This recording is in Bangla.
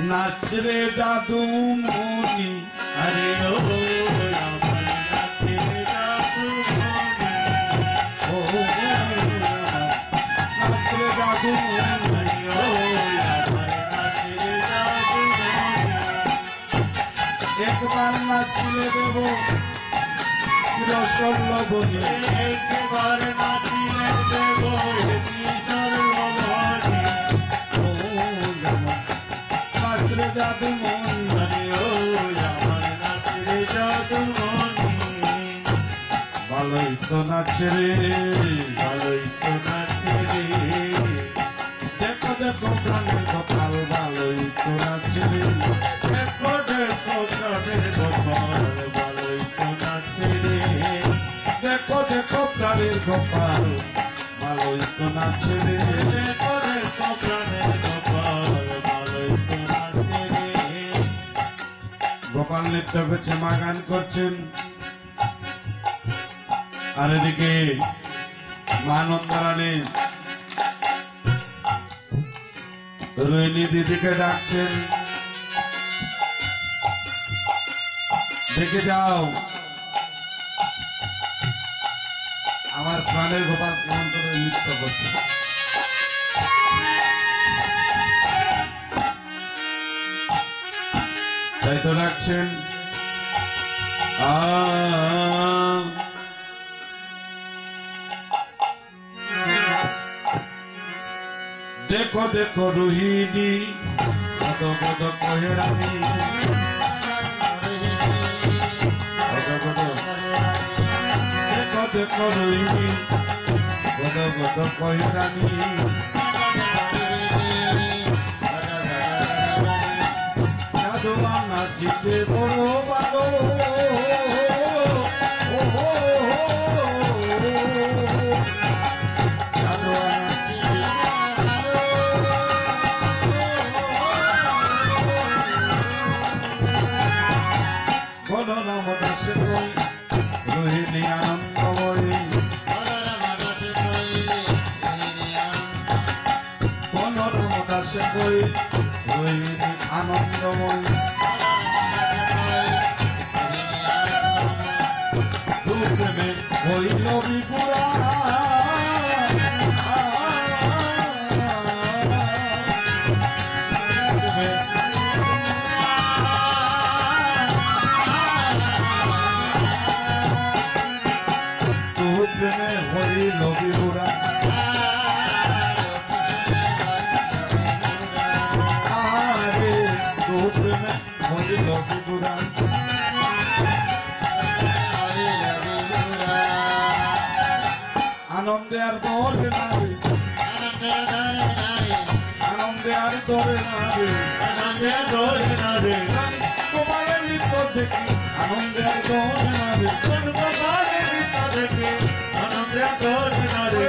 নাচরে জাদু মনি আরে ও আমার নাচে জাদু মনি ও নাচরে জাদু মনি ও আমার নাচে জাদু মনি একবার নাচলে দেব রসল লবণী একবার নাচিলে দেব কিশোর লবণী ও নাচরে জাদু মনি আরে ও আমার নাচে জাদু মনি ভালোই তো নাচে রে ভালোই তো নাচে রে দেখো দেখো প্রাণের কপাল ভালোই তো নাচে রে দেখো দেখো প্রাণের কপাল ভালোই তো নাচে রে দেখো দেখো প্রাণের কপাল ভালোই তো নাচে রে দেখো দেখো প্রাণের কপাল ভালোই তো নাচে রে গোপাল নৃত্য করছে মা গান করছেন আর এদিকে মা নন্দারানী রোহিণী দিদিকে ডাকছেন দেখে যাও আমার প্রাণের গোপাল কেমন করে নৃত্য করছে তাই তো ডাকছেন দেখো দেখো রোহিণী কত কত কহেরানি দেখো দেখো রোহিণী কত কত কহেরানি সাধুয়া নাচিছে বড় ভালো রোহিণী আনন্দময়ী মনোরম দাসে বই রোহিণী আনন্দময়ী প্রেমে হইল বিপুরা প্রেমে হইল বিপুরা আরে তো প্রেমে হইল বিপুরা আনন্দে আর দরে নারে আনন্দে আর দরে নারে দোরে না রে তোমার নৃত্য দেখি আনন্দে আর দরে নারে দেখে আনন্দে দোরে না রে